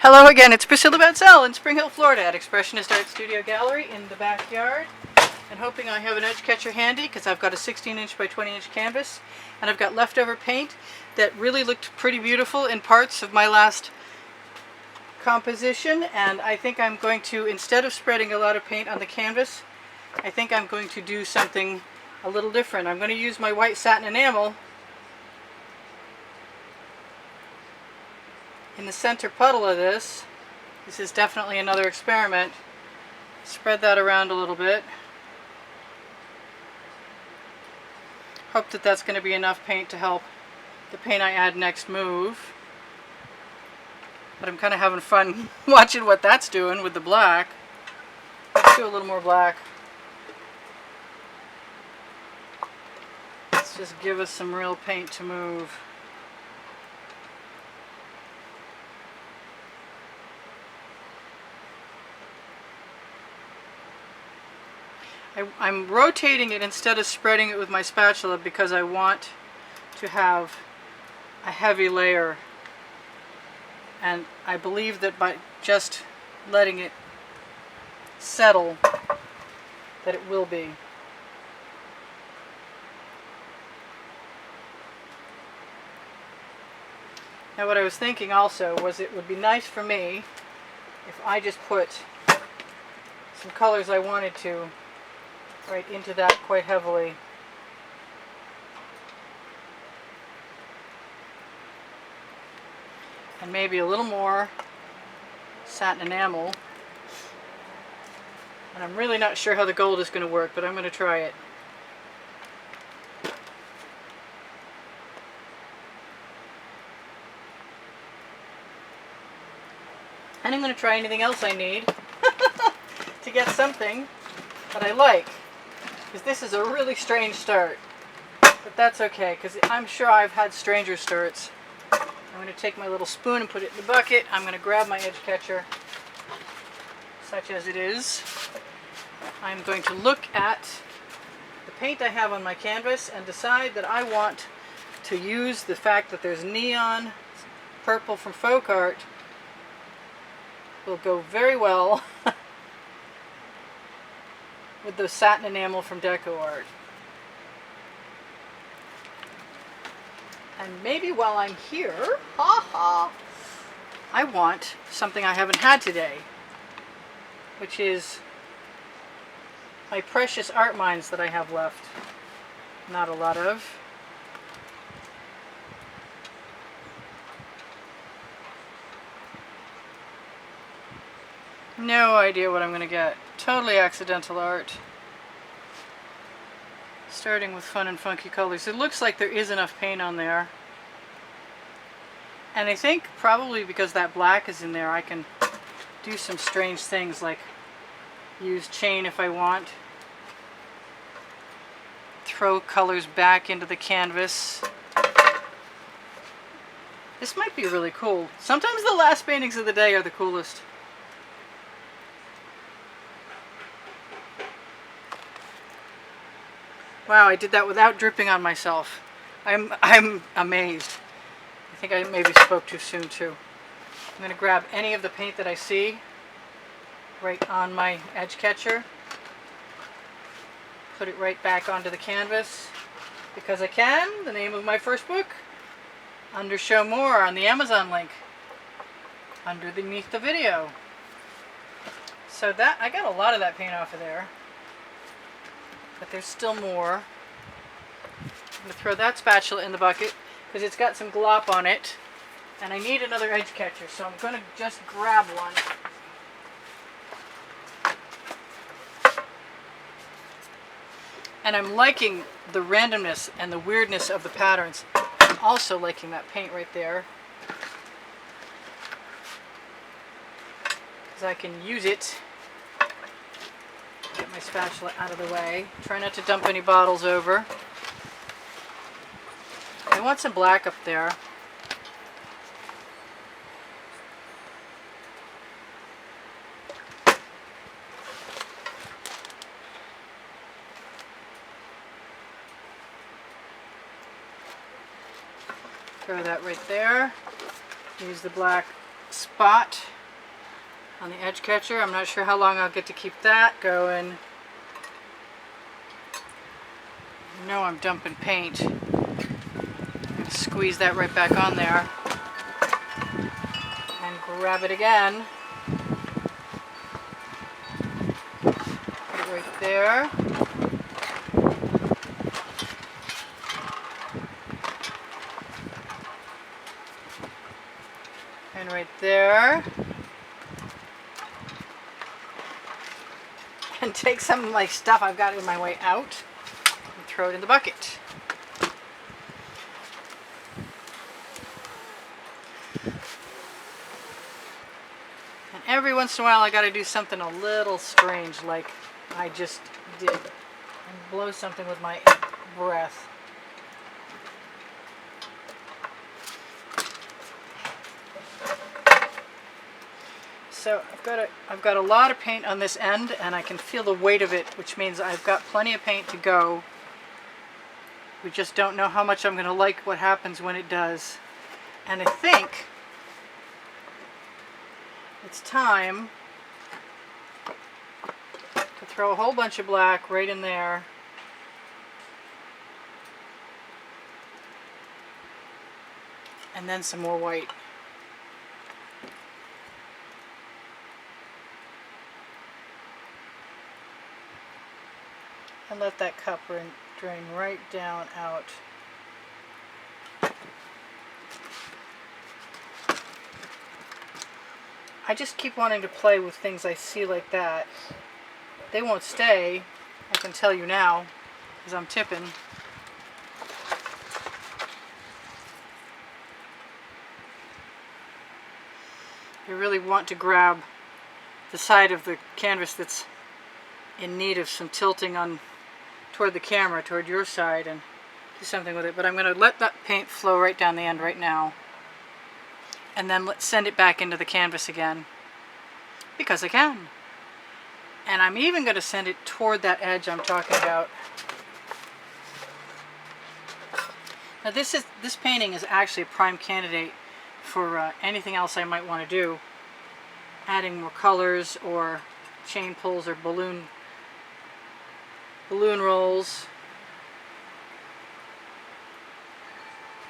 Hello again, it's Priscilla Batzell in Spring Hill, Florida at Expressionist Art Studio Gallery in the backyard. And hoping I have an edge catcher handy because I've got a 16-inch by 20-inch canvas and I've got leftover paint that really looked pretty beautiful in parts of my last composition, and I think I'm going to, instead of spreading a lot of paint on the canvas, I think I'm going to do something a little different. I'm going to use my white satin enamel in the center puddle of this. This is definitely another experiment. Spread that around a little bit. Hope that that's going to be enough paint to help the paint I add next move. But I'm kind of having fun watching what that's doing with the black. Let's do a little more black. Let's just give us some real paint to move. I'm rotating it instead of spreading it with my spatula because I want to have a heavy layer, and I believe that by just letting it settle that it will be. Now what I was thinking also was it would be nice for me if I just put some colors I wanted to right into that quite heavily. And maybe a little more satin enamel. And I'm really not sure how the gold is going to work, but I'm going to try it. And I'm going to try anything else I need to get something that I like. Because this is a really strange start. But that's okay, because I'm sure I've had stranger starts. I'm going to take my little spoon and put it in the bucket. I'm going to grab my edge catcher, such as it is. I'm going to look at the paint I have on my canvas and decide that I want to use the fact that there's neon purple from Folk Art. Will go very well with the satin enamel from Deco Art. And maybe while I'm here, I want something I haven't had today, which is my precious art mines that I have left. Not a lot of. No idea what I'm going to get. Totally accidental art. Starting with fun and funky colors. It looks like there is enough paint on there. And I think probably because that black is in there, I can do some strange things like use chain if I want. Throw colors back into the canvas. This might be really cool. Sometimes the last paintings of the day are the coolest. Wow, I did that without dripping on myself. I'm amazed. I think I maybe spoke too soon too. I'm going to grab any of the paint that I see right on my edge catcher. Put it right back onto the canvas because I can. The name of my first book, under Show More, on the Amazon link underneath the video. So that I got a lot of that paint off of there. But there's still more. I'm going to throw that spatula in the bucket because it's got some glop on it and I need another edge catcher, so I'm going to just grab one. And I'm liking the randomness and the weirdness of the patterns. I'm also liking that paint right there because I can use it. Get my spatula out of the way. Try not to dump any bottles over. I want some black up there. Throw that right there. Use the black spot on the edge catcher. I'm not sure how long I'll get to keep that going. You know I'm dumping paint. I'm going to squeeze that right back on there and grab it again. Put it right there. And right there. And take some of my stuff I've got on my way out and throw it in the bucket. And every once in a while I got to do something a little strange like I just did. And blow something with my breath. So I've got a lot of paint on this end, and I can feel the weight of it, which means I've got plenty of paint to go. We just don't know how much I'm going to like what happens when it does. And I think it's time to throw a whole bunch of black right in there. And then some more white. And let that cup drain right down out. I just keep wanting to play with things I see like that. They won't stay, I can tell you now, because I'm tipping. You really want to grab the side of the canvas that's in need of some tilting on toward the camera, toward your side, and do something with it. But I'm going to let that paint flow right down the end right now, and then let's send it back into the canvas again, because I can. And I'm even going to send it toward that edge I'm talking about. Now this painting is actually a prime candidate for anything else I might want to do, adding more colors or chain pulls or balloon rolls.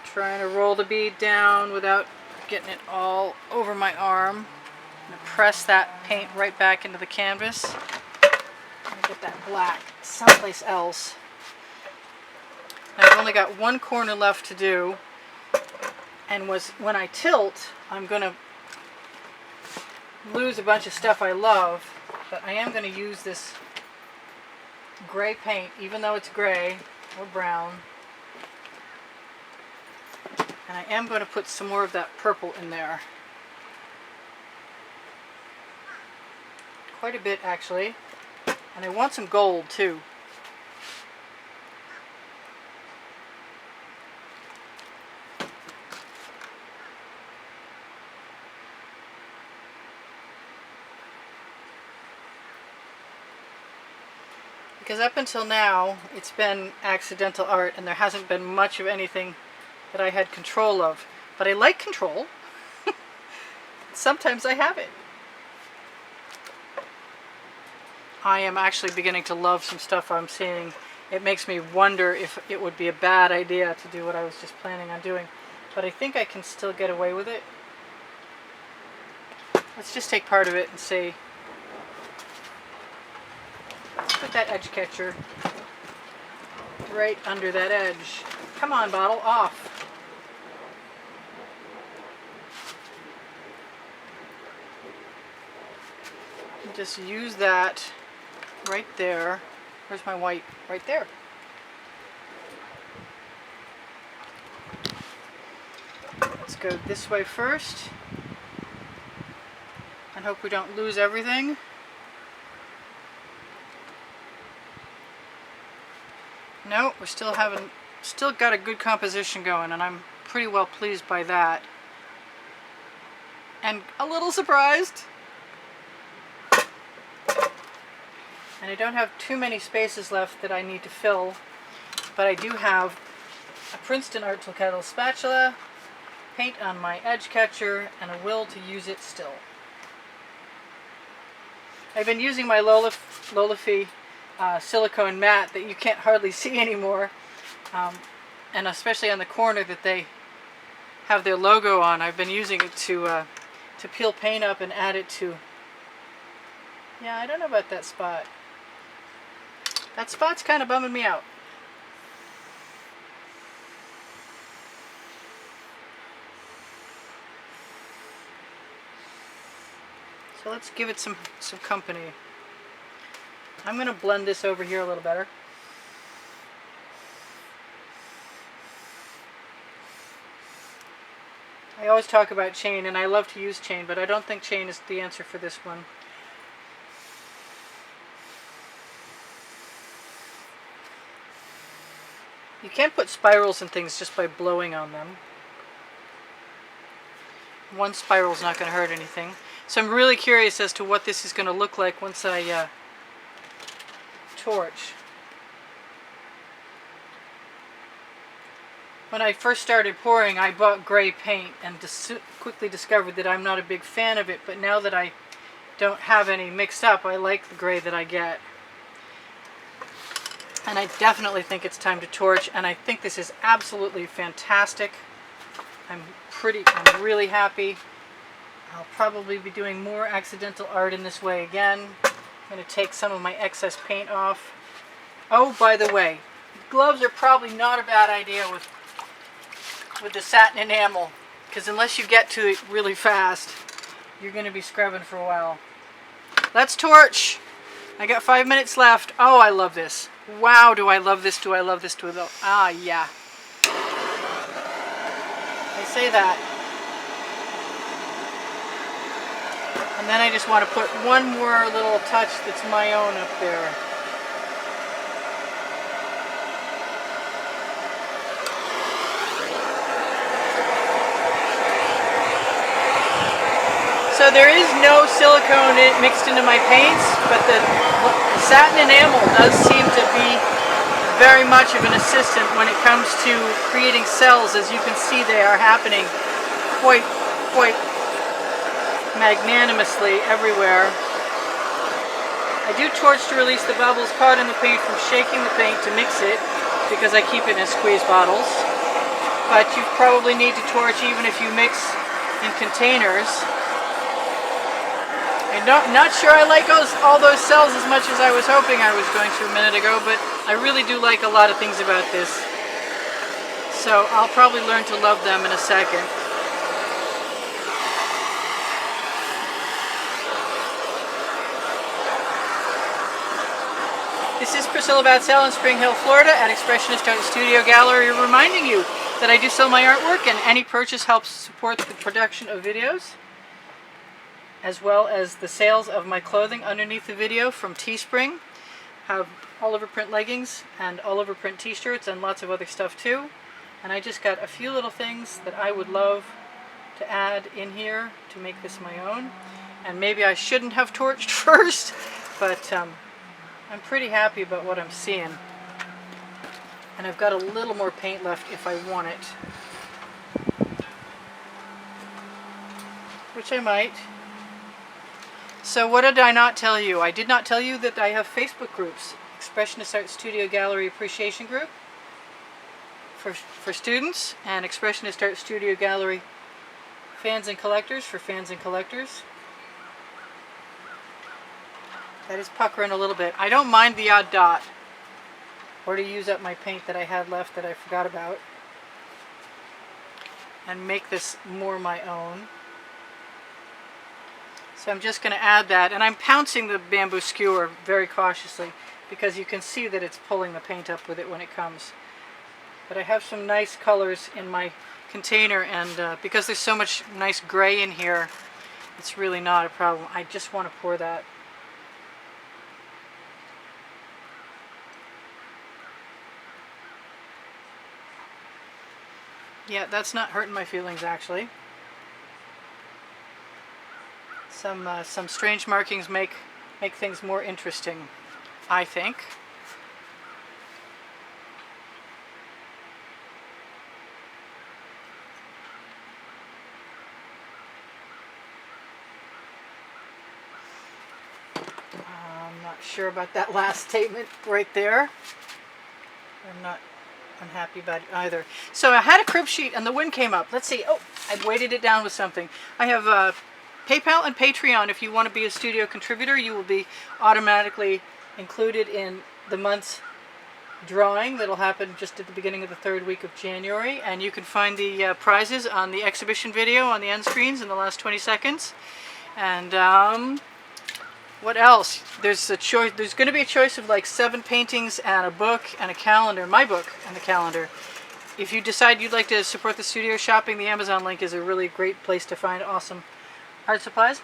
Trying to roll the bead down without getting it all over my arm. I'm going to press that paint right back into the canvas. And get that black someplace else. Now I've only got one corner left to do, and when I tilt, I'm going to lose a bunch of stuff I love, but I am going to use this gray paint, even though it's gray or brown. And I am going to put some more of that purple in there. Quite a bit, actually. And I want some gold, too. Because up until now, it's been accidental art, and there hasn't been much of anything that I had control of. But I like control. Sometimes I have it. I am actually beginning to love some stuff I'm seeing. It makes me wonder if it would be a bad idea to do what I was just planning on doing. But I think I can still get away with it. Let's just take part of it and see. Put that edge catcher right under that edge. Come on, bottle, off. And just use that right there. Where's my white? Right there. Let's go this way first and hope we don't lose everything. No, we're still got a good composition going, and I'm pretty well pleased by that. And a little surprised. And I don't have too many spaces left that I need to fill, but I do have a Princeton Art Tool Kettle spatula, paint on my edge catcher and a will to use it still. I've been using my Lolafy silicone matte that you can't hardly see anymore, and especially on the corner that they have their logo on. I've been using it to peel paint up and add it to. Yeah, I don't know about that spot. That spot's kind of bumming me out. So let's give it some company. I'm going to blend this over here a little better. I always talk about chain, and I love to use chain, but I don't think chain is the answer for this one. You can't put spirals and things just by blowing on them. One spiral's not going to hurt anything. So I'm really curious as to what this is going to look like once I torch. When I first started pouring, I bought gray paint and quickly discovered that I'm not a big fan of it, but now that I don't have any mixed up, I like the gray that I get. And I definitely think it's time to torch, and I think this is absolutely fantastic. I'm really happy. I'll probably be doing more accidental art in this way again. I'm going to take some of my excess paint off. Oh, by the way, gloves are probably not a bad idea with the satin enamel, because unless you get to it really fast, you're going to be scrubbing for a while. Let's torch. I got 5 minutes left. Oh, I love this. Wow, do I love this, do I love this, do I love... Ah, yeah. I say that. And then I just want to put one more little touch that's my own up there. So there is no silicone mixed into my paints, but the satin enamel does seem to be very much of an assistant when it comes to creating cells. As you can see, they are happening quite magnanimously everywhere. I do torch to release the bubbles caught in the paint from shaking the paint to mix it, because I keep it in squeeze bottles. But you probably need to torch even if you mix in containers. I'm not sure I like all those cells as much as I was hoping I was going to a minute ago, but I really do like a lot of things about this. So I'll probably learn to love them in a second. This is Priscilla Batzell in Spring Hill, Florida at Expressionist Art Studio Gallery, reminding you that I do sell my artwork, and any purchase helps support the production of videos, as well as the sales of my clothing underneath the video from Teespring. Have all over print leggings and all over print t-shirts and lots of other stuff too. And I just got a few little things that I would love to add in here to make this my own. And maybe I shouldn't have torched first, but I'm pretty happy about what I'm seeing. And I've got a little more paint left if I want it, which I might. So what did I not tell you? I did not tell you that I have Facebook groups. Expressionist Art Studio Gallery Appreciation Group for students, and Expressionist Art Studio Gallery Fans and Collectors for fans and collectors. That is puckering a little bit. I don't mind the odd dot, or to use up my paint that I had left that I forgot about, and make this more my own. So I'm just going to add that, and I'm pouncing the bamboo skewer very cautiously because you can see that it's pulling the paint up with it when it comes. But I have some nice colors in my container, and because there's so much nice gray in here, it's really not a problem. I just want to pour that. Yeah, that's not hurting my feelings actually. Some strange markings make things more interesting, I think. not sure about that last statement right there. I'm not unhappy about it either. So I had a crib sheet and the wind came up. Let's see. Oh, I weighted it down with something. I have PayPal and Patreon. If you want to be a studio contributor, you will be automatically included in the month's drawing that'll happen just at the beginning of the 3rd week of January, and you can find the prizes on the exhibition video on the end screens in the last 20 seconds. And what else? There's a choice. There's going to be a choice of like 7 paintings and a book and a calendar. My book and the calendar. If you decide you'd like to support the studio shopping, the Amazon link is a really great place to find awesome art supplies.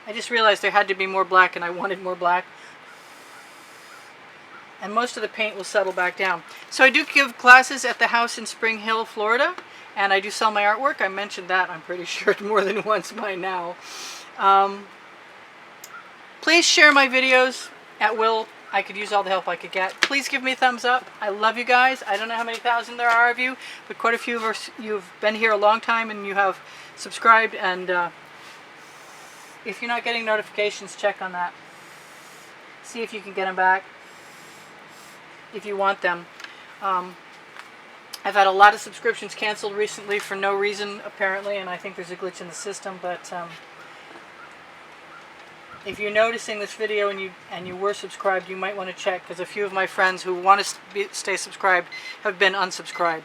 I just realized there had to be more black and I wanted more black. And most of the paint will settle back down. So I do give classes at the house in Spring Hill, Florida, and I do sell my artwork. I mentioned that, I'm pretty sure, more than once by now. Please share my videos at will. I could use all the help I could get. Please give me a thumbs up. I love you guys. I don't know how many thousand there are of you, but quite a few of you've been here a long time and you have subscribed, and if you're not getting notifications, check on that. See if you can get them back if you want them. I've had a lot of subscriptions canceled recently for no reason, apparently, and I think there's a glitch in the system, but if you're noticing this video and you were subscribed, you might want to check, because a few of my friends who want to stay subscribed have been unsubscribed.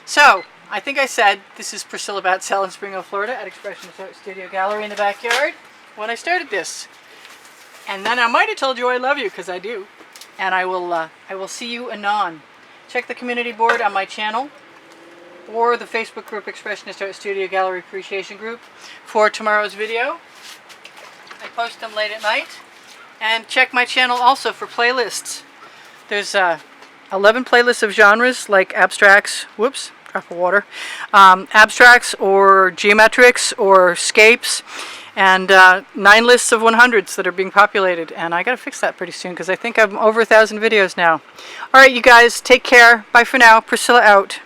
So, I think I said this is Priscilla Batzell in Spring Hill, Florida at Expressionist Art Studio Gallery in the backyard when I started this. And then I might have told you I love you, because I do. And I will see you anon. Check the community board on my channel or the Facebook group Expressionist Art Studio Gallery Appreciation Group for tomorrow's video. I post them late at night. And check my channel also for playlists. There's 11 playlists of genres like abstracts, whoops, drop of water, abstracts or geometrics or scapes, and 9 lists of 100s that are being populated. And I gotta fix that pretty soon because I think I'm over 1,000 videos now. Alright, you guys, take care. Bye for now. Priscilla out.